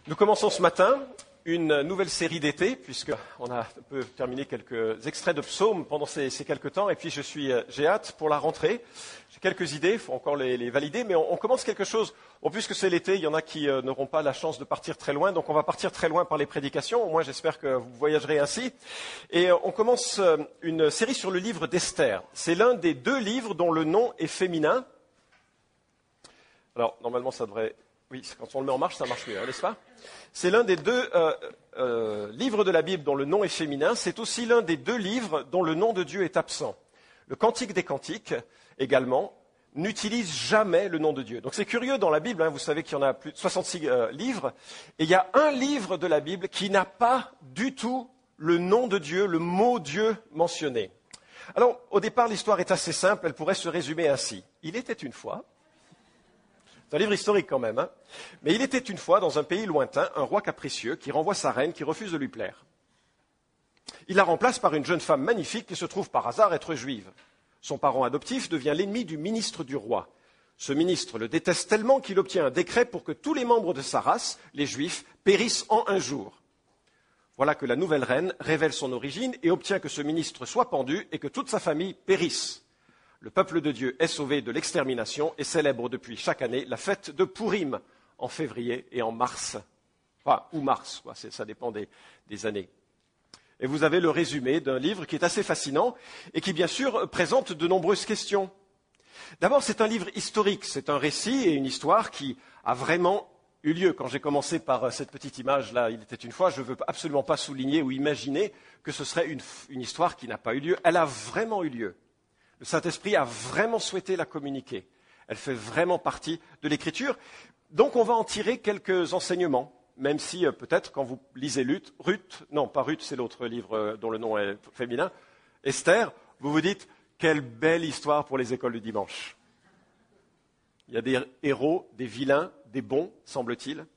Nous commençons ce matin une nouvelle série d'été, puisqu'on a un peu terminé quelques extraits de psaumes pendant ces quelques temps, et puis j'ai hâte pour la rentrée. J'ai quelques idées, il faut encore les valider, mais on commence quelque chose. Bon, puisque c'est l'été, il y en a qui n'auront pas la chance de partir très loin, donc on va partir très loin par les prédications, au moins j'espère que vous voyagerez ainsi. Et on commence une série sur le livre d'Esther. C'est l'un des deux livres dont le nom est féminin. Alors, normalement, ça devrait... Oui, quand on le met en marche, ça marche mieux, hein, n'est-ce pas? C'est l'un des deux livres de la Bible dont le nom est féminin. C'est aussi l'un des deux livres dont le nom de Dieu est absent. Le Cantique des Cantiques, également, n'utilise jamais le nom de Dieu. Donc c'est curieux dans la Bible, hein, vous savez qu'il y en a plus de 66 livres, et il y a un livre de la Bible qui n'a pas du tout le nom de Dieu, le mot Dieu mentionné. Alors, au départ, l'histoire est assez simple, elle pourrait se résumer ainsi. Il était une fois... C'est un livre historique quand même, hein. Mais il était une fois, dans un pays lointain, un roi capricieux qui renvoie sa reine qui refuse de lui plaire. Il la remplace par une jeune femme magnifique qui se trouve par hasard être juive. Son parent adoptif devient l'ennemi du ministre du roi. Ce ministre le déteste tellement qu'il obtient un décret pour que tous les membres de sa race, les juifs, périssent en un jour. Voilà que la nouvelle reine révèle son origine et obtient que ce ministre soit pendu et que toute sa famille périsse. Le peuple de Dieu est sauvé de l'extermination et célèbre depuis chaque année la fête de Pourim en février et en mars. Enfin, ou mars, quoi, ça dépend des années. Et vous avez le résumé d'un livre qui est assez fascinant et qui, bien sûr, présente de nombreuses questions. D'abord, c'est un livre historique, c'est un récit et une histoire qui a vraiment eu lieu. Quand j'ai commencé par cette petite image-là, il était une fois, je ne veux absolument pas souligner ou imaginer que ce serait une histoire qui n'a pas eu lieu. Elle a vraiment eu lieu. Le Saint-Esprit a vraiment souhaité la communiquer. Elle fait vraiment partie de l'Écriture. Donc on va en tirer quelques enseignements, même si peut-être quand vous lisez Ruth, non pas Ruth, c'est l'autre livre dont le nom est féminin, Esther, vous vous dites, quelle belle histoire pour les écoles du dimanche. Il y a des héros, des vilains, des bons, semble-t-il.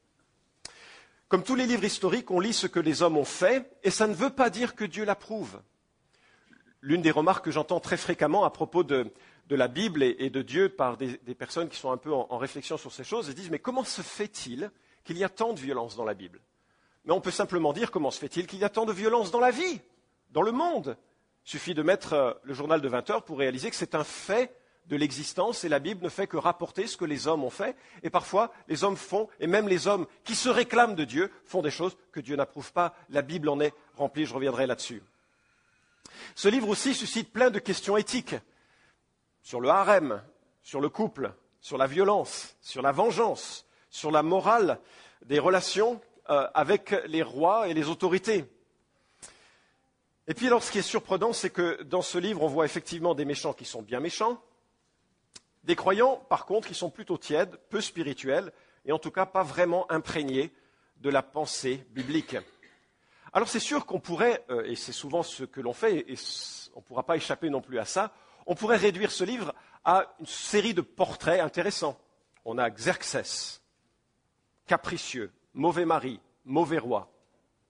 Comme tous les livres historiques, on lit ce que les hommes ont fait, et ça ne veut pas dire que Dieu l'approuve. L'une des remarques que j'entends très fréquemment à propos de la Bible et de Dieu par des personnes qui sont un peu en réflexion sur ces choses, elles disent, mais comment se fait-il qu'il y a tant de violence dans la Bible? Mais on peut simplement dire, comment se fait-il qu'il y a tant de violence dans la vie, dans le monde? Il suffit de mettre le journal de 20 heures pour réaliser que c'est un fait de l'existence et la Bible ne fait que rapporter ce que les hommes ont fait. Et parfois, les hommes font, et même les hommes qui se réclament de Dieu, font des choses que Dieu n'approuve pas. La Bible en est remplie, je reviendrai là-dessus. Ce livre aussi suscite plein de questions éthiques sur le harem, sur le couple, sur la violence, sur la vengeance, sur la morale des relations avec les rois et les autorités. Et puis alors, ce qui est surprenant, c'est que dans ce livre, on voit effectivement des méchants qui sont bien méchants, des croyants, par contre, qui sont plutôt tièdes, peu spirituels, et en tout cas pas vraiment imprégnés de la pensée biblique. Alors c'est sûr qu'on pourrait, et c'est souvent ce que l'on fait, et on ne pourra pas échapper non plus à ça, on pourrait réduire ce livre à une série de portraits intéressants. On a Xerxès, capricieux, mauvais mari, mauvais roi,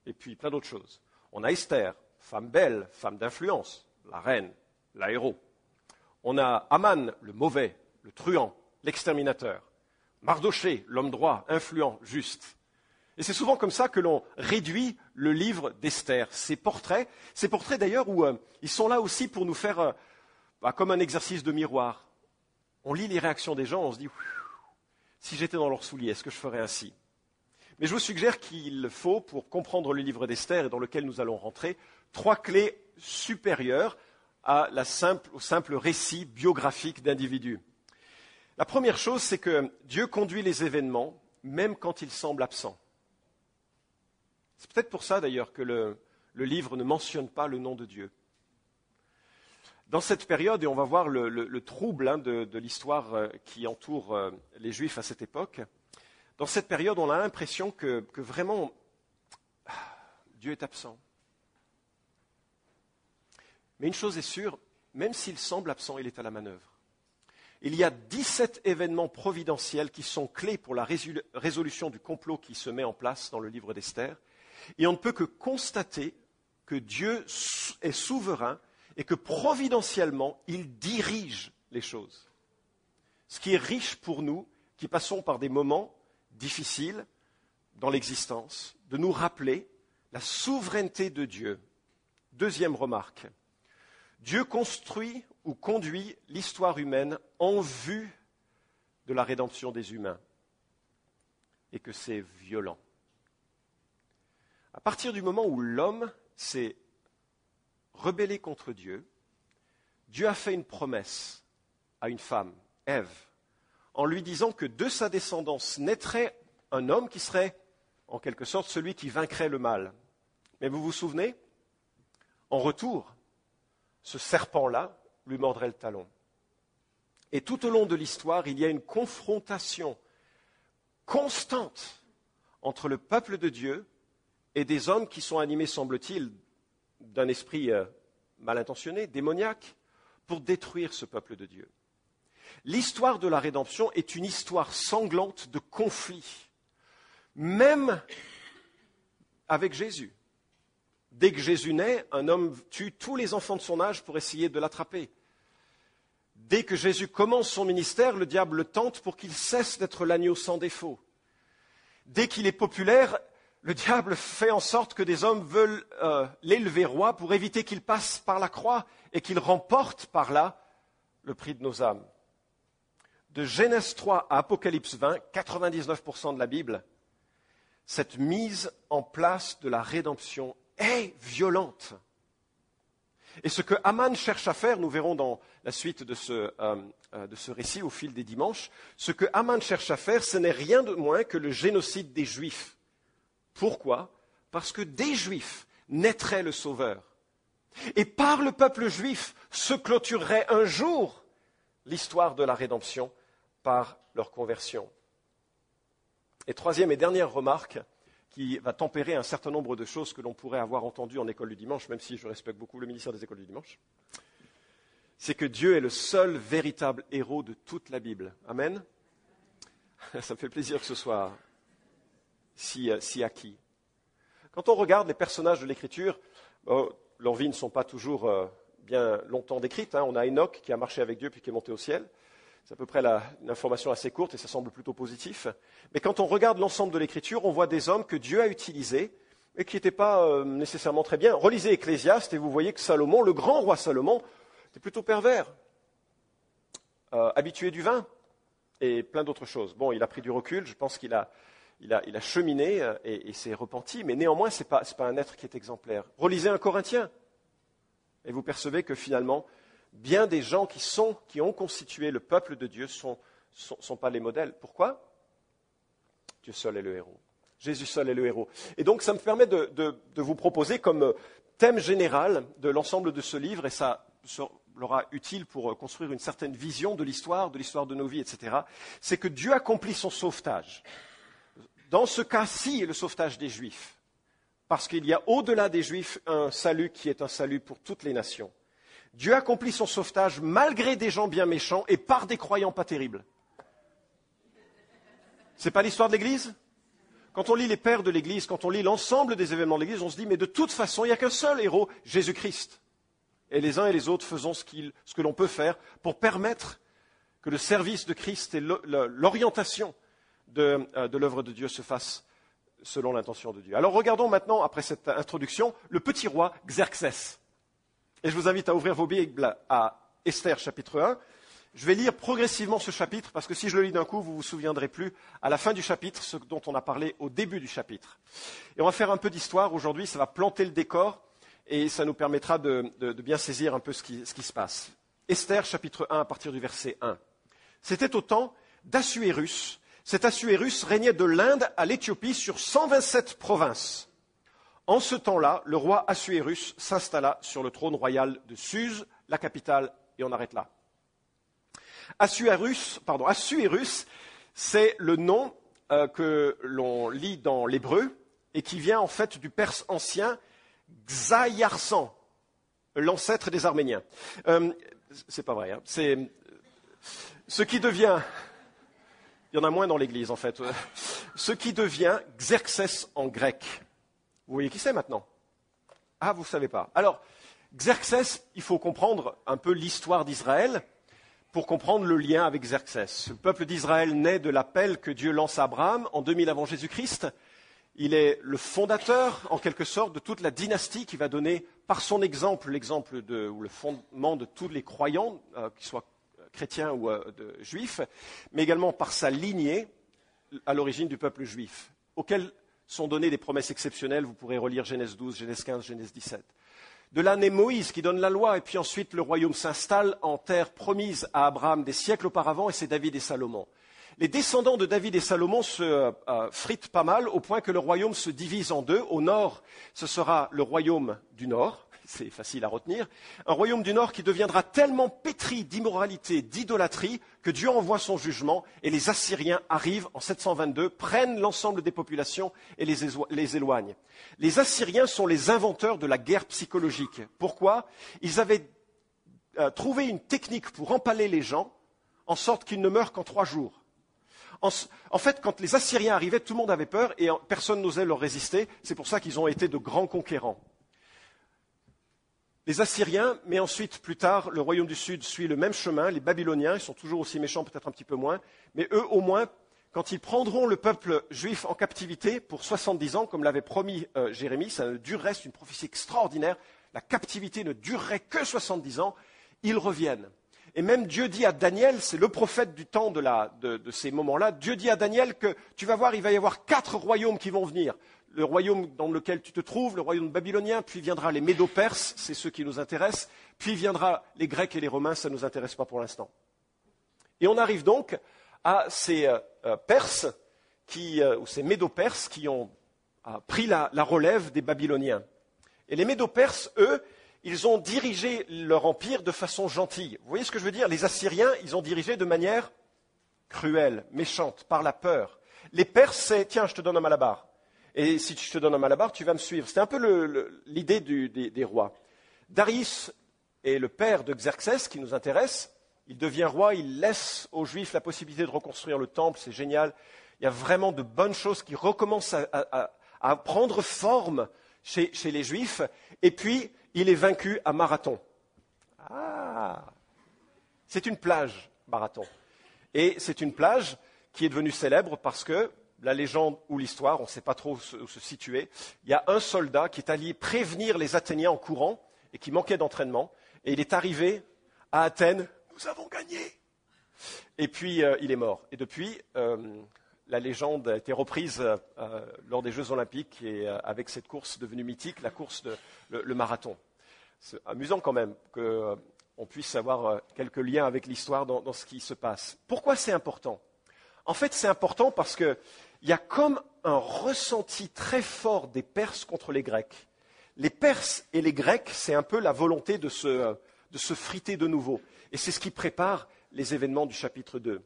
et puis plein d'autres choses. On a Esther, femme belle, femme d'influence, la reine, la héros. On a Aman, le mauvais, le truand, l'exterminateur. Mardoché, l'homme droit, influent, juste. Et c'est souvent comme ça que l'on réduit le livre d'Esther. Ces portraits d'ailleurs, où ils sont là aussi pour nous faire comme un exercice de miroir. On lit les réactions des gens, on se dit, si j'étais dans leurs souliers, est-ce que je ferais ainsi? Mais je vous suggère qu'il faut, pour comprendre le livre d'Esther et dans lequel nous allons rentrer, 3 clés supérieures au simple récit biographique d'individus. La première chose, c'est que Dieu conduit les événements, même quand ils semblent absents. C'est peut-être pour ça d'ailleurs que le livre ne mentionne pas le nom de Dieu. Dans cette période, et on va voir le trouble de l'histoire qui entoure les Juifs à cette époque, dans cette période, on a l'impression que vraiment Dieu est absent. Mais une chose est sûre, même s'il semble absent, il est à la manœuvre. Il y a 17 événements providentiels qui sont clés pour la résolution du complot qui se met en place dans le livre d'Esther. Et on ne peut que constater que Dieu est souverain et que providentiellement, il dirige les choses. Ce qui est riche pour nous, qui passons par des moments difficiles, dans l'existence, de nous rappeler la souveraineté de Dieu. Deuxième remarque, Dieu construit ou conduit l'histoire humaine en vue de la rédemption des humains et que c'est violent. À partir du moment où l'homme s'est rebellé contre Dieu, Dieu a fait une promesse à une femme, Ève, en lui disant que de sa descendance naîtrait un homme qui serait, en quelque sorte, celui qui vaincrait le mal. Mais vous vous souvenez ? En retour, ce serpent-là lui mordrait le talon. Et tout au long de l'histoire, il y a une confrontation constante entre le peuple de Dieu et des hommes qui sont animés, semble-t-il, d'un esprit mal intentionné, démoniaque, pour détruire ce peuple de Dieu. L'histoire de la rédemption est une histoire sanglante de conflits, même avec Jésus. Dès que Jésus naît, un homme tue tous les enfants de son âge pour essayer de l'attraper. Dès que Jésus commence son ministère, le diable le tente pour qu'il cesse d'être l'agneau sans défaut. Dès qu'il est populaire, le diable fait en sorte que des hommes veulent l'élever roi pour éviter qu'il passe par la croix et qu'il remporte par là le prix de nos âmes. De Genèse 3 à Apocalypse 20, 99% de la Bible, cette mise en place de la rédemption est violente. Et ce que Aman cherche à faire, nous verrons dans la suite de ce récit au fil des dimanches, ce que Aman cherche à faire, ce n'est rien de moins que le génocide des Juifs. Pourquoi ? Parce que des Juifs naîtrait le Sauveur. Et par le peuple juif se clôturerait un jour l'histoire de la rédemption par leur conversion. Et troisième et dernière remarque, qui va tempérer un certain nombre de choses que l'on pourrait avoir entendues en école du dimanche, même si je respecte beaucoup le ministère des écoles du dimanche, c'est que Dieu est le seul véritable héros de toute la Bible. Amen. Ça me fait plaisir que ce soit si acquis. Quand on regarde les personnages de l'Écriture, leurs vies ne sont pas toujours bien longtemps décrites. On a Enoch qui a marché avec Dieu puis qui est monté au ciel. C'est à peu près une information assez courte et ça semble plutôt positif. Mais quand on regarde l'ensemble de l'Écriture, on voit des hommes que Dieu a utilisés et qui n'étaient pas nécessairement très bien. Relisez Ecclésiaste et vous voyez que Salomon, le grand roi Salomon, était plutôt pervers, habitué du vin et plein d'autres choses. Bon, il a pris du recul, je pense qu'il a cheminé et s'est repenti, mais néanmoins, ce n'est pas un être qui est exemplaire. Relisez 1 Corinthiens et vous percevez que finalement, bien des gens qui ont constitué le peuple de Dieu sont pas les modèles. Pourquoi ? Dieu seul est le héros. Jésus seul est le héros. Et donc, ça me permet de vous proposer comme thème général de l'ensemble de ce livre, et ça sera utile pour construire une certaine vision de l'histoire de nos vies, etc., c'est que Dieu accomplit son sauvetage. Dans ce cas-ci, le sauvetage des Juifs, parce qu'il y a au-delà des Juifs un salut qui est un salut pour toutes les nations. Dieu accomplit son sauvetage malgré des gens bien méchants et par des croyants pas terribles. Ce n'est pas l'histoire de l'Église ? Quand on lit les pères de l'Église, quand on lit l'ensemble des événements de l'Église, on se dit, mais de toute façon, il n'y a qu'un seul héros, Jésus-Christ. Et les uns et les autres faisons ce que l'on peut faire pour permettre que le service de Christ et l'orientation de l'œuvre de Dieu se fassent selon l'intention de Dieu. Alors regardons maintenant, après cette introduction, le petit roi Xerxès. Et je vous invite à ouvrir vos Bibles à Esther chapitre 1. Je vais lire progressivement ce chapitre, parce que si je le lis d'un coup, vous ne vous souviendrez plus à la fin du chapitre ce dont on a parlé au début du chapitre. Et on va faire un peu d'histoire aujourd'hui, ça va planter le décor, et ça nous permettra de bien saisir un peu ce qui se passe. Esther chapitre 1 à partir du verset 1. C'était au temps d'Assuérus. Cet Assuérus régnait de l'Inde à l'Éthiopie sur 127 provinces. En ce temps-là, le roi Assuérus s'installa sur le trône royal de Suse, la capitale, et on arrête là. Assuérus, c'est le nom que l'on lit dans l'hébreu et qui vient en fait du perse ancien Xayarsan, l'ancêtre des Arméniens. C'est pas vrai, hein. C'est ce qui devient... Il y en a moins dans l'Église, en fait. Ce qui devient Xerxès en grec. Vous voyez qui c'est maintenant ? Ah, vous ne savez pas. Alors, Xerxès, il faut comprendre un peu l'histoire d'Israël pour comprendre le lien avec Xerxès. Le peuple d'Israël naît de l'appel que Dieu lance à Abraham en 2000 avant Jésus-Christ. Il est le fondateur, en quelque sorte, de toute la dynastie qui va donner, par son exemple, ou le fondement de tous les croyants, qu'ils soient chrétiens ou juifs, mais également par sa lignée à l'origine du peuple juif, auquel sont données des promesses exceptionnelles. Vous pourrez relire Genèse 12, Genèse 15, Genèse 17. De là naît Moïse qui donne la loi, et puis ensuite le royaume s'installe en terre promise à Abraham des siècles auparavant, et c'est David et Salomon. Les descendants de David et Salomon se fritent pas mal, au point que le royaume se divise en deux. Au nord, ce sera le royaume du nord, c'est facile à retenir, un royaume du nord qui deviendra tellement pétri d'immoralité, d'idolâtrie, que Dieu envoie son jugement, et les Assyriens arrivent en 722, prennent l'ensemble des populations et les éloignent. Les Assyriens sont les inventeurs de la guerre psychologique. Pourquoi ? Ils avaient trouvé une technique pour empaler les gens, en sorte qu'ils ne meurent qu'en 3 jours. En fait, quand les Assyriens arrivaient, tout le monde avait peur et personne n'osait leur résister. C'est pour ça qu'ils ont été de grands conquérants. Les Assyriens, mais ensuite, plus tard, le royaume du Sud suit le même chemin. Les Babyloniens, ils sont toujours aussi méchants, peut-être un petit peu moins. Mais eux, au moins, quand ils prendront le peuple juif en captivité pour 70 ans, comme l'avait promis Jérémie, ça ne durerait, c'est une prophétie extraordinaire, la captivité ne durerait que 70 ans, ils reviennent. Et même Dieu dit à Daniel, c'est le prophète du temps de ces moments-là, Dieu dit à Daniel que tu vas voir, il va y avoir 4 royaumes qui vont venir. Le royaume dans lequel tu te trouves, le royaume babylonien, puis viendra les Médo-Perses, c'est ceux qui nous intéressent, puis viendra les Grecs et les Romains, ça ne nous intéresse pas pour l'instant. Et on arrive donc à ces Perses, ou ces Médo-Perses qui ont pris la relève des Babyloniens. Et les Médo-Perses, eux, ils ont dirigé leur empire de façon gentille. Vous voyez ce que je veux dire ? Les Assyriens, ils ont dirigé de manière cruelle, méchante, par la peur. Les Perses, c'est « tiens, je te donne un malabar. Et si je te donne un malabar, tu vas me suivre. » C'était un peu l'idée des rois. Darius est le père de Xerxès, qui nous intéresse. Il devient roi, il laisse aux Juifs la possibilité de reconstruire le temple, c'est génial. Il y a vraiment de bonnes choses qui recommencent à prendre forme chez les Juifs. Et puis, il est vaincu à Marathon. Ah, c'est une plage, Marathon. Et c'est une plage qui est devenue célèbre parce que la légende ou l'histoire, on ne sait pas trop où se situer, il y a un soldat qui est allé prévenir les Athéniens en courant et qui manquait d'entraînement. Et il est arrivé à Athènes, nous avons gagné. Et puis, il est mort. Et depuis, la légende a été reprise lors des Jeux Olympiques et avec cette course devenue mythique, la course le marathon. C'est amusant quand même qu'on puisse avoir quelques liens avec l'histoire dans ce qui se passe. Pourquoi c'est important ? En fait, c'est important parce qu'il y a comme un ressenti très fort des Perses contre les Grecs. Les Perses et les Grecs, c'est un peu la volonté de se friter de nouveau. Et c'est ce qui prépare les événements du chapitre 2.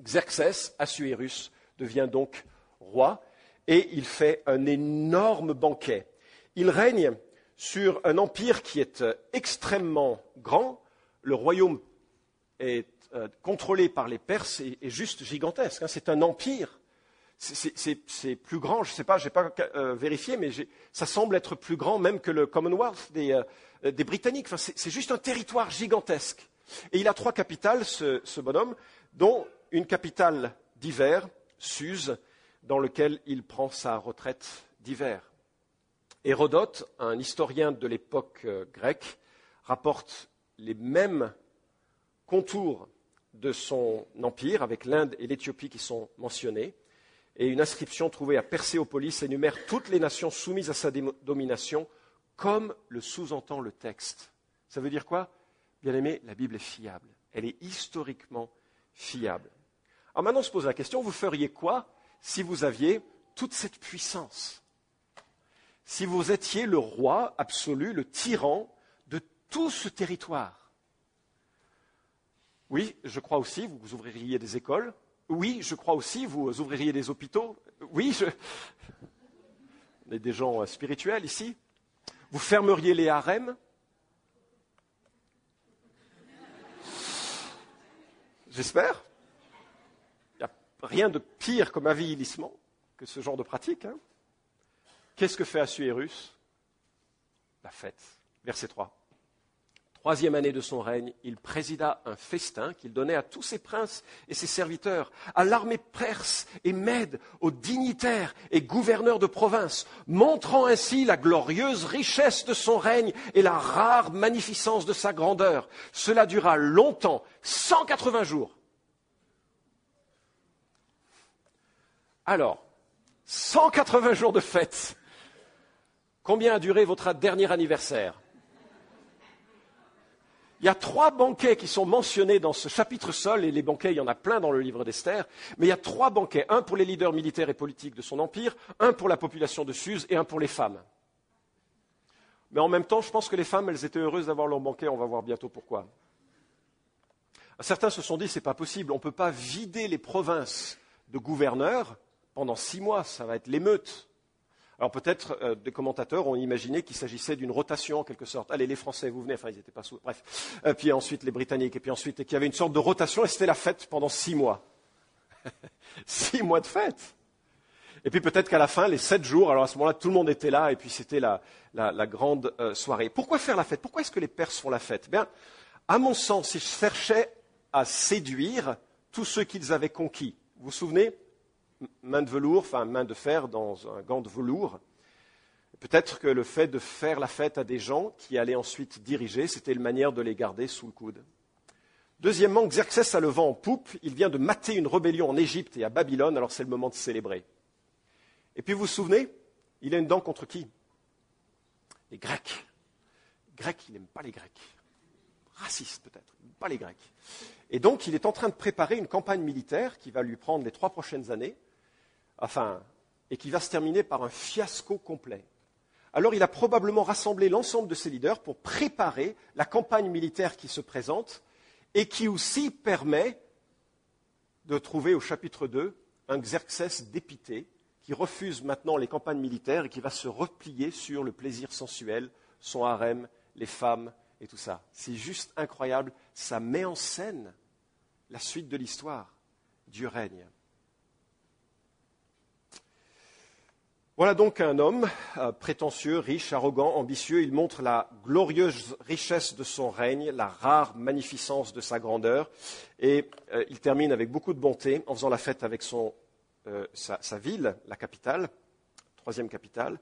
Xerxès, Assuérus, devient donc roi et il fait un énorme banquet. Il règne sur un empire qui est extrêmement grand. Le royaume est contrôlé par les Perses est juste gigantesque. C'est un empire. C'est plus grand, je ne sais pas, je n'ai pas vérifié, mais ça semble être plus grand même que le Commonwealth des Britanniques. Enfin, c'est juste un territoire gigantesque. Et il a 3 capitales, ce bonhomme, dont une capitale d'hiver, Suse, dans lequel il prend sa retraite d'hiver. Hérodote, un historien de l'époque grecque, rapporte les mêmes contours de son empire, avec l'Inde et l'Éthiopie qui sont mentionnés, et une inscription trouvée à Perséopolis énumère toutes les nations soumises à sa domination, comme le sous-entend le texte. Ça veut dire quoi ? Bien aimé, la Bible est fiable. Elle est historiquement fiable. Alors maintenant, on se pose la question, vous feriez quoi si vous aviez toute cette puissance ? Si vous étiez le roi absolu, le tyran de tout ce territoire ? Oui, je crois aussi, vous ouvririez des écoles. Oui, je crois aussi, vous ouvririez des hôpitaux. Oui, on est des gens spirituels ici. Vous fermeriez les harems. J'espère. Il n'y a rien de pire comme avilissement que ce genre de pratique. Qu'est-ce que fait Assuérus ? La fête. Verset 3. Troisième année de son règne, il présida un festin qu'il donnait à tous ses princes et ses serviteurs, à l'armée perse et mède, aux dignitaires et gouverneurs de province, montrant ainsi la glorieuse richesse de son règne et la rare magnificence de sa grandeur. Cela dura longtemps, 180 jours. Alors, 180 jours de fête. Combien a duré votre dernier anniversaire ? Il y a 3 banquets qui sont mentionnés dans ce chapitre seul, et les banquets, il y en a plein dans le livre d'Esther, mais il y a 3 banquets, un pour les leaders militaires et politiques de son empire, un pour la population de Suse et un pour les femmes. Mais en même temps, je pense que les femmes, elles étaient heureuses d'avoir leur banquet, on va voir bientôt pourquoi. Certains se sont dit, c'est pas possible, on ne peut pas vider les provinces de gouverneurs pendant 6 mois, ça va être l'émeute. Alors peut-être des commentateurs ont imaginé qu'il s'agissait d'une rotation en quelque sorte. Allez, les Français, vous venez, enfin ils n'étaient pas sous, bref. Puis ensuite les Britanniques, et puis ensuite, et qu'il y avait une sorte de rotation, et c'était la fête pendant 6 mois. 6 mois de fête. Et puis peut-être qu'à la fin, les 7 jours, alors à ce moment-là, tout le monde était là, et puis c'était la grande soirée. Pourquoi faire la fête ? Pourquoi est-ce que les Perses font la fête ? Bien, à mon sens, ils cherchaient à séduire tous ceux qu'ils avaient conquis. Vous vous souvenez ? Main de velours, enfin main de fer dans un gant de velours. Peut-être que le fait de faire la fête à des gens qui allaient ensuite diriger, c'était une manière de les garder sous le coude. Deuxièmement, Xerxès a le vent en poupe, il vient de mater une rébellion en Égypte et à Babylone, alors c'est le moment de célébrer. Et puis vous vous souvenez, il a une dent contre qui ? Les Grecs. Les Grecs, il n'aime pas les Grecs. Raciste peut-être, il n'aime pas les Grecs. Et donc il est en train de préparer une campagne militaire qui va lui prendre les 3 prochaines années, et qui va se terminer par un fiasco complet. Alors il a probablement rassemblé l'ensemble de ses leaders pour préparer la campagne militaire qui se présente et qui aussi permet de trouver au chapitre 2 un Xerxès dépité qui refuse maintenant les campagnes militaires et qui va se replier sur le plaisir sensuel, son harem, les femmes et tout ça. C'est juste incroyable, ça met en scène la suite de l'histoire. Dieu règne. Voilà donc un homme prétentieux, riche, arrogant, ambitieux. Il montre la glorieuse richesse de son règne, la rare magnificence de sa grandeur. Et il termine avec beaucoup de bonté en faisant la fête avec sa ville, la capitale, 3e capitale.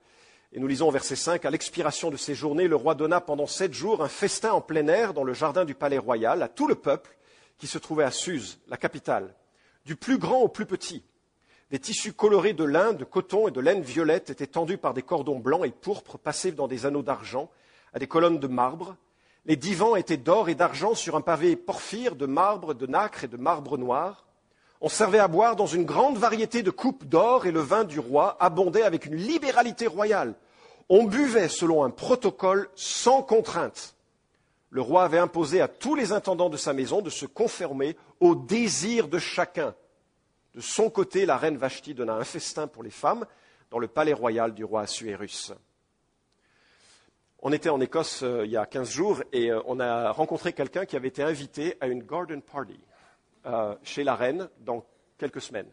Et nous lisons au verset 5, « À l'expiration de ces journées, le roi donna pendant 7 jours un festin en plein air dans le jardin du palais royal à tout le peuple qui se trouvait à Suse, la capitale, du plus grand au plus petit. Des tissus colorés de lin, de coton et de laine violette étaient tendus par des cordons blancs et pourpres passés dans des anneaux d'argent à des colonnes de marbre. Les divans étaient d'or et d'argent sur un pavé porphyre, de marbre, de nacre et de marbre noir. On servait à boire dans une grande variété de coupes d'or et le vin du roi abondait avec une libéralité royale. On buvait selon un protocole sans contrainte. Le roi avait imposé à tous les intendants de sa maison de se conformer aux désirs de chacun. De son côté, la reine Vashti donna un festin pour les femmes dans le palais royal du roi Assuérus. On était en Écosse il y a 15 jours et on a rencontré quelqu'un qui avait été invité à une garden party chez la reine dans quelques semaines.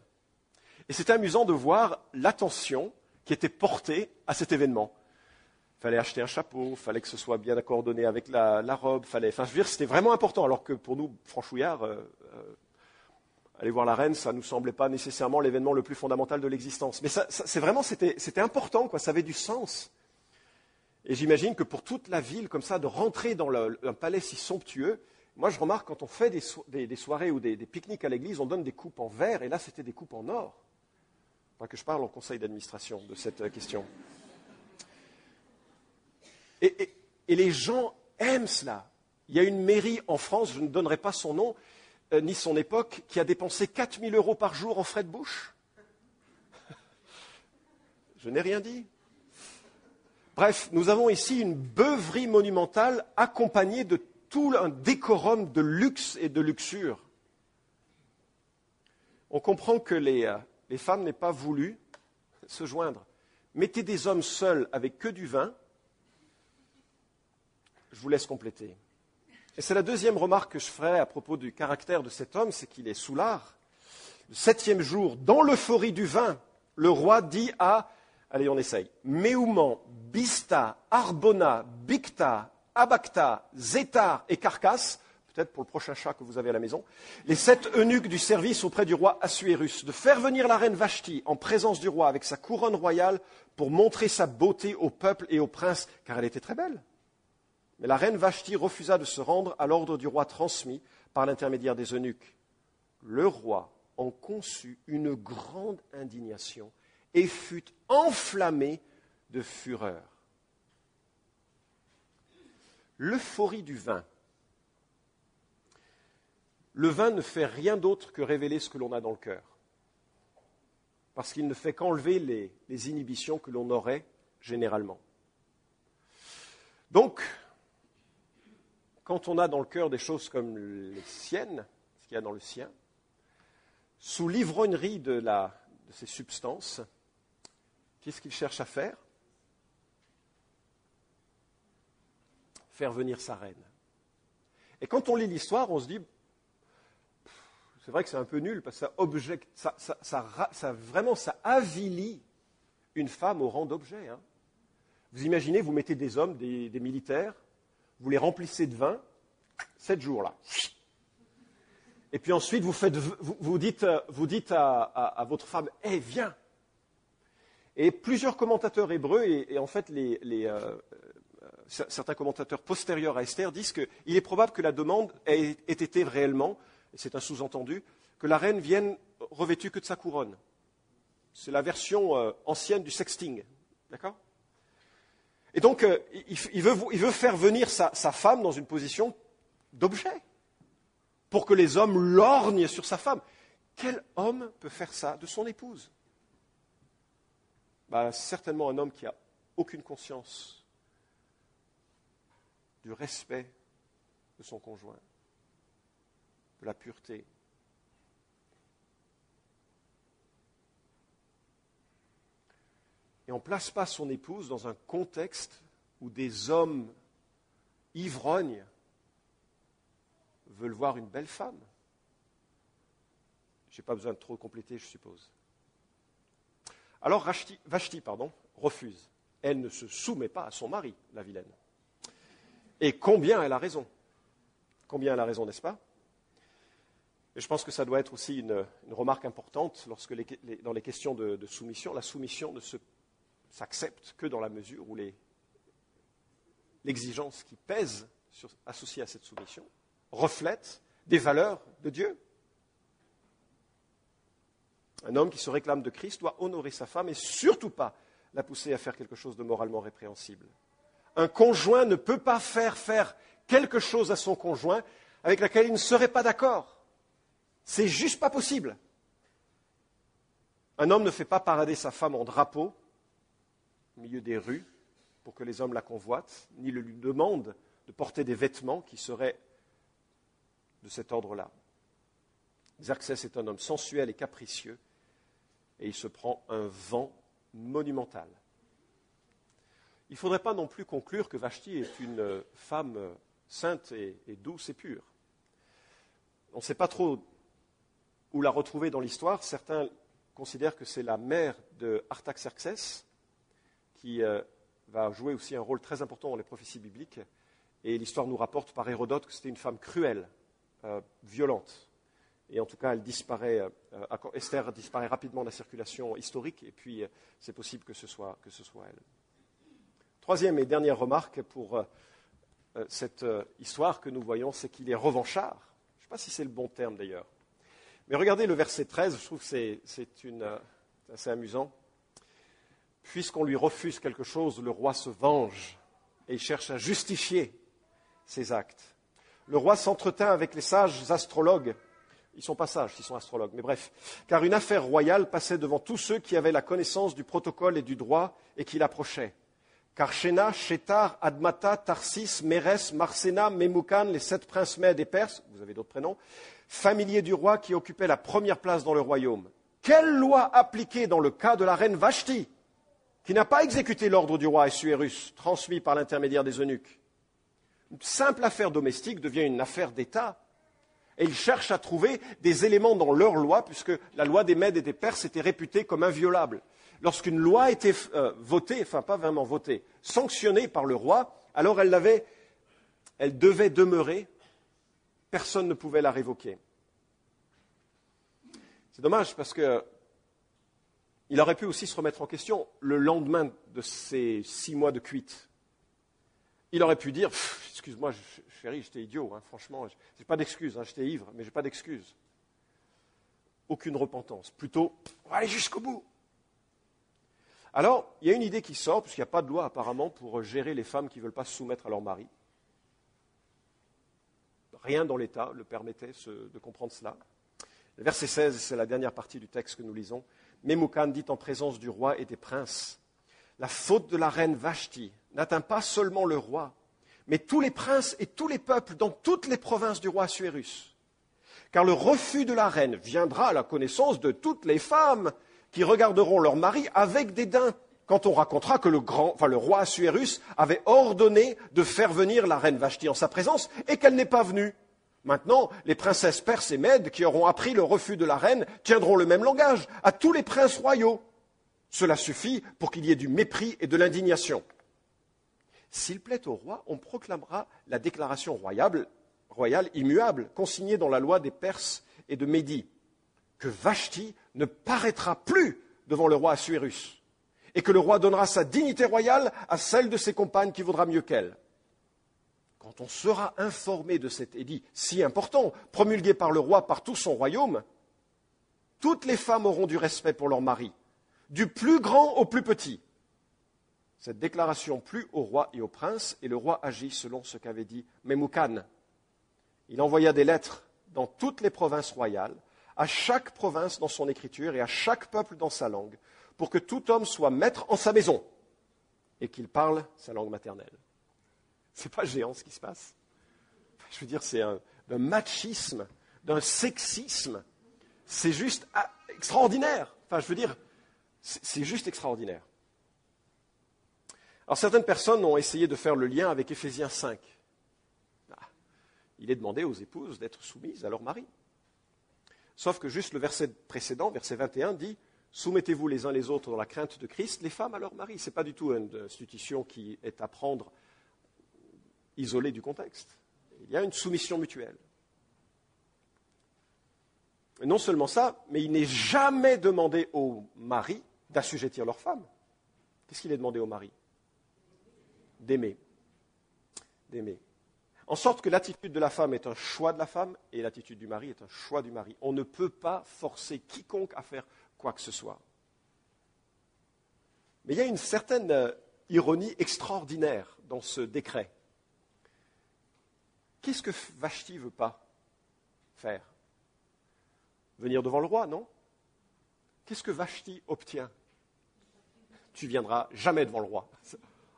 Et c'était amusant de voir l'attention qui était portée à cet événement. Il fallait acheter un chapeau, il fallait que ce soit bien coordonné avec la robe, c'était vraiment important, alors que pour nous, franchouillards, aller voir la reine, ça ne nous semblait pas nécessairement l'événement le plus fondamental de l'existence. Mais c'était important, quoi, ça avait du sens. Et j'imagine que pour toute la ville, comme ça, de rentrer dans un palais si somptueux, moi je remarque quand on fait des soirées ou des pique-niques à l'église, on donne des coupes en verre, et là c'était des coupes en or. Enfin, que je parle en conseil d'administration de cette question. Et les gens aiment cela. Il y a une mairie en France, je ne donnerai pas son nom, ni son époque, qui a dépensé 4 000 € par jour en frais de bouche. Je n'ai rien dit. Bref, nous avons ici une beuverie monumentale accompagnée de tout un décorum de luxe et de luxure. On comprend que les femmes n'aient pas voulu se joindre. Mettez des hommes seuls avec que du vin. Je vous laisse compléter. Et c'est la deuxième remarque que je ferai à propos du caractère de cet homme, c'est qu'il est soûlard. Le 7e jour, dans l'euphorie du vin, le roi dit à, allez on essaye, Méouman, Bista, Arbona, Bicta, Abagtha, Zétar et Carcasse, peut-être pour le prochain chat que vous avez à la maison, les 7 eunuques du service auprès du roi Assuérus, de faire venir la reine Vashti en présence du roi avec sa couronne royale pour montrer sa beauté au peuple et aux princes, car elle était très belle. Mais la reine Vashti refusa de se rendre à l'ordre du roi transmis par l'intermédiaire des eunuques. Le roi en conçut une grande indignation et fut enflammé de fureur. L'euphorie du vin. Le vin ne fait rien d'autre que révéler ce que l'on a dans le cœur. Parce qu'il ne fait qu'enlever les inhibitions que l'on aurait généralement. Donc, quand on a dans le cœur des choses comme les siennes, ce qu'il y a dans le sien, sous l'ivrognerie de ces substances, qu'est-ce qu'il cherche à faire? Faire venir sa reine. Et quand on lit l'histoire, on se dit, c'est vrai que c'est un peu nul, parce que ça avilit une femme au rang d'objet. Hein. Vous imaginez, vous mettez des hommes, des militaires, vous les remplissez de vin, 7 jours là. Et puis ensuite, vous dites à votre femme, « Hé, viens !» Et plusieurs commentateurs hébreux, et en fait, certains commentateurs postérieurs à Esther disent qu'il est probable que la demande ait été réellement, et c'est un sous-entendu, que la reine vienne revêtue que de sa couronne. C'est la version ancienne du sexting. D'accord ? Et donc, il veut faire venir sa femme dans une position d'objet, pour que les hommes lorgnent sur sa femme. Quel homme peut faire ça de son épouse? Certainement un homme qui n'a aucune conscience du respect de son conjoint, de la pureté. Et on ne place pas son épouse dans un contexte où des hommes ivrognes veulent voir une belle femme. Je n'ai pas besoin de trop compléter, je suppose. Alors Vashti refuse. Elle ne se soumet pas à son mari, la vilaine. Et combien elle a raison. Combien elle a raison, n'est-ce pas? Et je pense que ça doit être aussi une remarque importante lorsque dans les questions de soumission, la soumission ne s'accepte que dans la mesure où l'exigence qui pèse associée à cette soumission reflète des valeurs de Dieu. Un homme qui se réclame de Christ doit honorer sa femme et surtout pas la pousser à faire quelque chose de moralement répréhensible. Un conjoint ne peut pas faire quelque chose à son conjoint avec laquelle il ne serait pas d'accord. C'est juste pas possible. Un homme ne fait pas parader sa femme en drapeau au milieu des rues pour que les hommes la convoitent, ni le lui demande de porter des vêtements qui seraient de cet ordre-là. Xerxès est un homme sensuel et capricieux, et il se prend un vent monumental. Il ne faudrait pas non plus conclure que Vashti est une femme sainte et douce et pure. On ne sait pas trop où la retrouver dans l'histoire. Certains considèrent que c'est la mère de Artaxerxès, qui va jouer aussi un rôle très important dans les prophéties bibliques. Et l'histoire nous rapporte par Hérodote que c'était une femme cruelle, violente. Et en tout cas, Esther disparaît rapidement de la circulation historique, et puis c'est possible que ce soit elle. Troisième et dernière remarque pour cette histoire que nous voyons, c'est qu'il est revanchard. Je ne sais pas si c'est le bon terme d'ailleurs. Mais regardez le verset 13, je trouve que c'est assez amusant. Puisqu'on lui refuse quelque chose, le roi se venge et il cherche à justifier ses actes. Le roi s'entretint avec les sages astrologues. Ils ne sont pas sages, ils sont astrologues, mais bref. Car une affaire royale passait devant tous ceux qui avaient la connaissance du protocole et du droit et qui l'approchaient. Car Shéna, Shétar, Admata, Tarsis, Mérès, Marséna, Memoukan, les 7 princes mèdes et perses, vous avez d'autres prénoms, familiers du roi qui occupaient la première place dans le royaume. Quelle loi appliquer dans le cas de la reine Vashti, qui n'a pas exécuté l'ordre du roi Assuérus, transmis par l'intermédiaire des eunuques? Une simple affaire domestique devient une affaire d'État. Et ils cherchent à trouver des éléments dans leur loi, puisque la loi des Mèdes et des Perses était réputée comme inviolable. Lorsqu'une loi était votée, enfin pas vraiment votée, sanctionnée par le roi, alors elle l'avait elle devait demeurer, personne ne pouvait la révoquer. C'est dommage parce que il aurait pu aussi se remettre en question le lendemain de ces 6 mois de cuite. Il aurait pu dire, excuse-moi chérie, j'étais idiot, hein, franchement, j'ai pas d'excuse, hein, j'étais ivre, mais j'ai pas d'excuse. Aucune repentance, plutôt, on va aller jusqu'au bout. Alors, il y a une idée qui sort, puisqu'il n'y a pas de loi apparemment pour gérer les femmes qui ne veulent pas se soumettre à leur mari. Rien dans l'État le permettait de comprendre cela. Le verset 16, c'est la dernière partie du texte que nous lisons. Memucan dit en présence du roi et des princes, la faute de la reine Vashti n'atteint pas seulement le roi, mais tous les princes et tous les peuples dans toutes les provinces du roi Assuérus. Car le refus de la reine viendra à la connaissance de toutes les femmes qui regarderont leur mari avec dédain, quand on racontera que le roi Assuérus avait ordonné de faire venir la reine Vashti en sa présence et qu'elle n'est pas venue. Maintenant, les princesses perses et mèdes qui auront appris le refus de la reine tiendront le même langage à tous les princes royaux. Cela suffit pour qu'il y ait du mépris et de l'indignation. S'il plaît au roi, on proclamera la déclaration royale immuable, consignée dans la loi des Perses et de Médie, que Vashti ne paraîtra plus devant le roi Assuérus, et que le roi donnera sa dignité royale à celle de ses compagnes qui vaudra mieux qu'elle. Quand on sera informé de cet édit si important, promulgué par le roi par tout son royaume, toutes les femmes auront du respect pour leur mari, du plus grand au plus petit. Cette déclaration plut au roi et au prince, et le roi agit selon ce qu'avait dit Memucan. Il envoya des lettres dans toutes les provinces royales, à chaque province dans son écriture et à chaque peuple dans sa langue, pour que tout homme soit maître en sa maison et qu'il parle sa langue maternelle. C'est pas géant ce qui se passe. Je veux dire, c'est d'un machisme, d'un sexisme. C'est juste extraordinaire. Enfin, je veux dire, c'est juste extraordinaire. Alors, certaines personnes ont essayé de faire le lien avec Éphésiens 5. Il est demandé aux épouses d'être soumises à leur mari. Sauf que juste le verset précédent, verset 21, dit « Soumettez-vous les uns les autres dans la crainte de Christ, les femmes à leur mari ». Ce n'est pas du tout une institution qui est à prendre isolée du contexte. Il y a une soumission mutuelle. Et non seulement ça, mais il n'est jamais demandé aux maris d'assujettir leurs femmes. Qu'est-ce qu'il est demandé aux maris ? D'aimer. D'aimer. En sorte que l'attitude de la femme est un choix de la femme et l'attitude du mari est un choix du mari. On ne peut pas forcer quiconque à faire quoi que ce soit. Mais il y a une certaine ironie extraordinaire dans ce décret. Qu'est-ce que Vashti ne veut pas faire ? Venir devant le roi, non ? Qu'est-ce que Vashti obtient ? Tu viendras jamais devant le roi.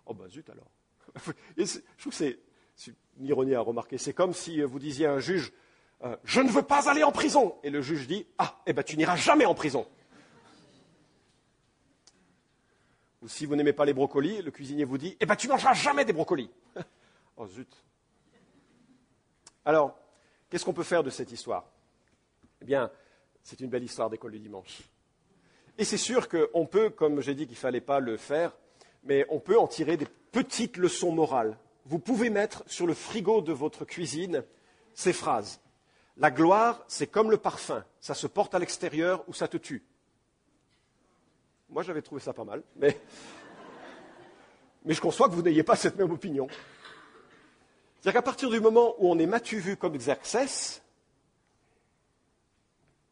Oh ben zut alors. Et je trouve que c'est une ironie à remarquer. C'est comme si vous disiez à un juge, je ne veux pas aller en prison. Et le juge dit, eh ben tu n'iras jamais en prison. Ou si vous n'aimez pas les brocolis, le cuisinier vous dit, eh ben tu mangeras jamais des brocolis. Oh zut. Alors, qu'est-ce qu'on peut faire de cette histoire ? Eh bien, c'est une belle histoire d'école du dimanche. Et c'est sûr qu'on peut, comme j'ai dit qu'il ne fallait pas le faire, mais on peut en tirer des petites leçons morales. Vous pouvez mettre sur le frigo de votre cuisine ces phrases. La gloire, c'est comme le parfum. Ça se porte à l'extérieur ou ça te tue. Moi, j'avais trouvé ça pas mal, mais je conçois que vous n'ayez pas cette même opinion. C'est-à-dire qu'à partir du moment où on est m'as-tu vu comme Xerxès,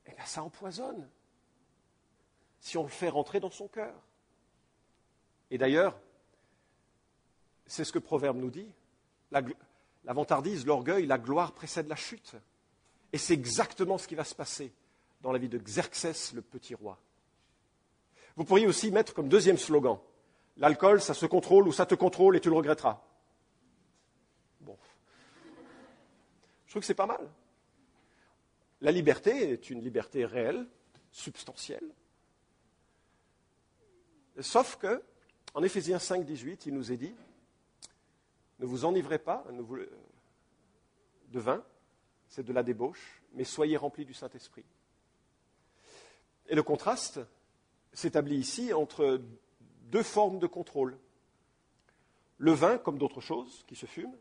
eh bien, ça empoisonne si on le fait rentrer dans son cœur. Et d'ailleurs, c'est ce que Proverbe nous dit. La vantardise, l'orgueil, la gloire précèdent la chute. Et c'est exactement ce qui va se passer dans la vie de Xerxès, le petit roi. Vous pourriez aussi mettre comme deuxième slogan, l'alcool, ça se contrôle ou ça te contrôle et tu le regretteras. Bon. Je trouve que c'est pas mal. La liberté est une liberté réelle, substantielle. Sauf que, en Éphésiens 5, 18, il nous est dit, ne vous enivrez pas de vin, c'est de la débauche, mais soyez remplis du Saint-Esprit. Et le contraste s'établit ici entre deux formes de contrôle. Le vin, comme d'autres choses qui se fument,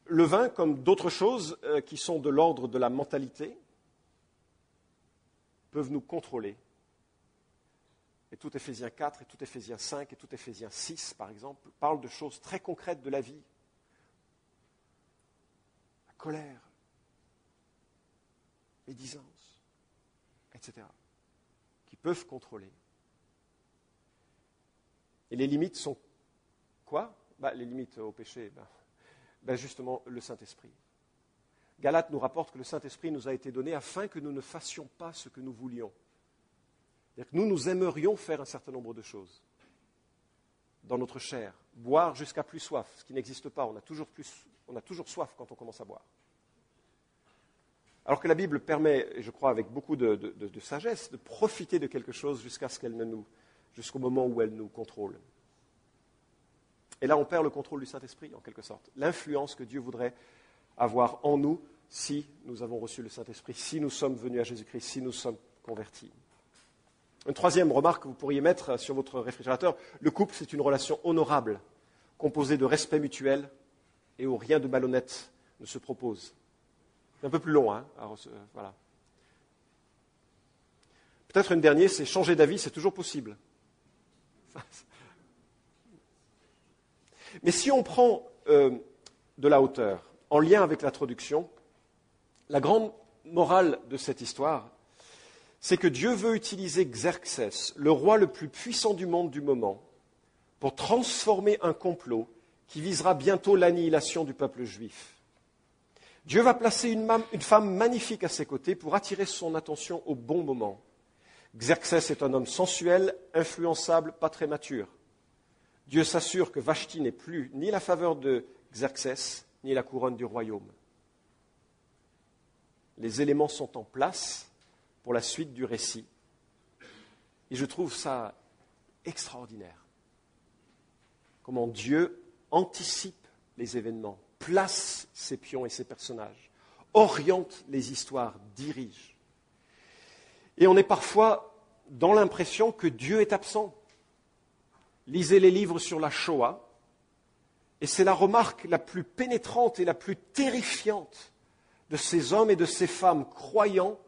le vin, comme d'autres choses qui sont de l'ordre de la mentalité, peuvent nous contrôler. Et tout Éphésiens 4, et tout Éphésiens 5, et tout Éphésiens 6, par exemple, parlent de choses très concrètes de la vie. La colère, médisance, etc., qui peuvent contrôler. Et les limites sont quoi ? Les limites au péché, justement le Saint-Esprit. Galates nous rapporte que le Saint-Esprit nous a été donné afin que nous ne fassions pas ce que nous voulions. C'est-à-dire que nous aimerions faire un certain nombre de choses dans notre chair, boire jusqu'à plus soif, ce qui n'existe pas, on a toujours soif quand on commence à boire. Alors que la Bible permet, et je crois avec beaucoup de sagesse, de profiter de quelque chose jusqu'au moment où elle nous contrôle. Et là, on perd le contrôle du Saint-Esprit, en quelque sorte. L'influence que Dieu voudrait avoir en nous si nous avons reçu le Saint-Esprit, si nous sommes venus à Jésus-Christ, si nous sommes convertis. Une troisième remarque que vous pourriez mettre sur votre réfrigérateur, le couple, c'est une relation honorable, composée de respect mutuel et où rien de malhonnête ne se propose. C'est un peu plus long, hein. Alors, voilà. Peut-être une dernière, c'est changer d'avis, c'est toujours possible. Mais si on prend de la hauteur, en lien avec l'introduction, la grande morale de cette histoire, c'est que Dieu veut utiliser Xerxès, le roi le plus puissant du monde du moment, pour transformer un complot qui visera bientôt l'annihilation du peuple juif. Dieu va placer une femme magnifique à ses côtés pour attirer son attention au bon moment. Xerxès est un homme sensuel, influençable, pas très mature. Dieu s'assure que Vashti n'ait plus ni la faveur de Xerxès, ni la couronne du royaume. Les éléments sont en place pour la suite du récit. Et je trouve ça extraordinaire. Comment Dieu anticipe les événements, place ses pions et ses personnages, oriente les histoires, dirige. Et on est parfois dans l'impression que Dieu est absent. Lisez les livres sur la Shoah, et c'est la remarque la plus pénétrante et la plus terrifiante de ces hommes et de ces femmes croyants,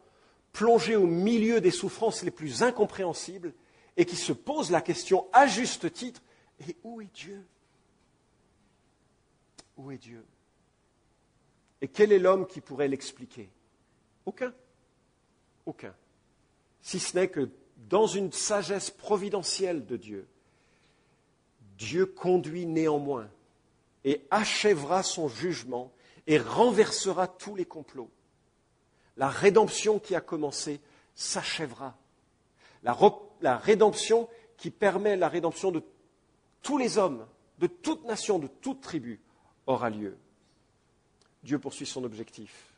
plongés au milieu des souffrances les plus incompréhensibles, et qui se posent la question à juste titre, et où est Dieu ? Où est Dieu ? Et quel est l'homme qui pourrait l'expliquer ? Aucun. Aucun. Si ce n'est que dans une sagesse providentielle de Dieu, Dieu conduit néanmoins et achèvera son jugement et renversera tous les complots. La rédemption qui a commencé s'achèvera. La rédemption qui permet la rédemption de tous les hommes, de toute nation, de toute tribu, aura lieu. Dieu poursuit son objectif.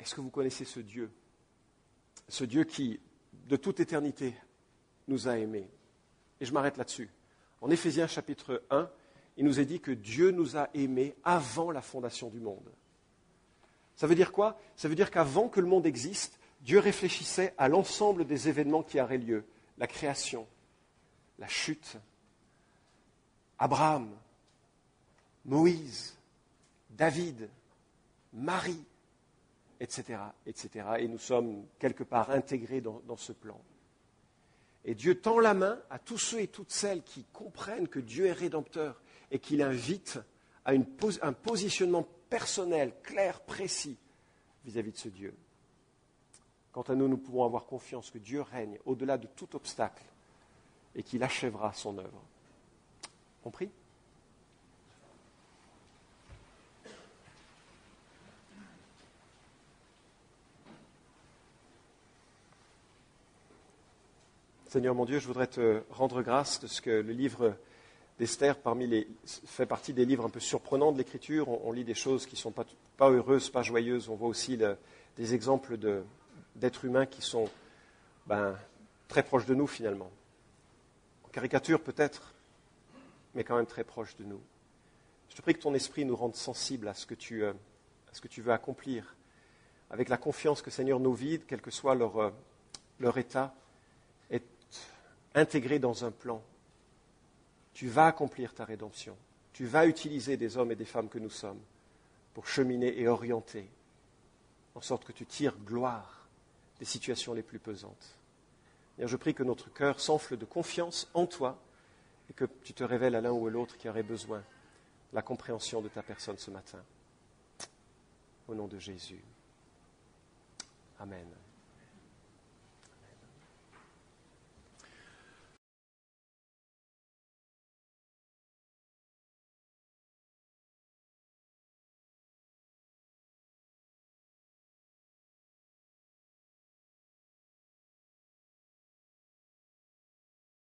Est-ce que vous connaissez ce Dieu ? Ce Dieu qui, de toute éternité, nous a aimés. Et je m'arrête là-dessus. En Éphésiens chapitre 1, il nous est dit que Dieu nous a aimés avant la fondation du monde. Ça veut dire quoi ? Ça veut dire qu'avant que le monde existe, Dieu réfléchissait à l'ensemble des événements qui auraient lieu. La création, la chute, Abraham, Moïse, David, Marie, etc., etc. Et nous sommes quelque part intégrés dans ce plan. Et Dieu tend la main à tous ceux et toutes celles qui comprennent que Dieu est rédempteur et qu'il invite à un positionnement personnel, clair, précis vis-à-vis de ce Dieu. Quant à nous, nous pouvons avoir confiance que Dieu règne au-delà de tout obstacle et qu'il achèvera son œuvre. Compris ? Seigneur mon Dieu, je voudrais te rendre grâce de ce que le livre d'Esther fait partie des livres un peu surprenants de l'Écriture. On lit des choses qui ne sont pas heureuses, pas joyeuses. On voit aussi des exemples d'êtres humains qui sont très proches de nous finalement. En caricature peut-être, mais quand même très proches de nous. Je te prie que ton esprit nous rende sensibles à ce que tu veux accomplir, avec la confiance que Seigneur nos vies, quel que soit leur état, est intégré dans un plan. tu vas accomplir ta rédemption. Tu vas utiliser des hommes et des femmes que nous sommes pour cheminer et orienter, en sorte que tu tires gloire des situations les plus pesantes. Et je prie que notre cœur s'enfle de confiance en toi et que tu te révèles à l'un ou à l'autre qui aurait besoin de la compréhension de ta personne ce matin. Au nom de Jésus. Amen.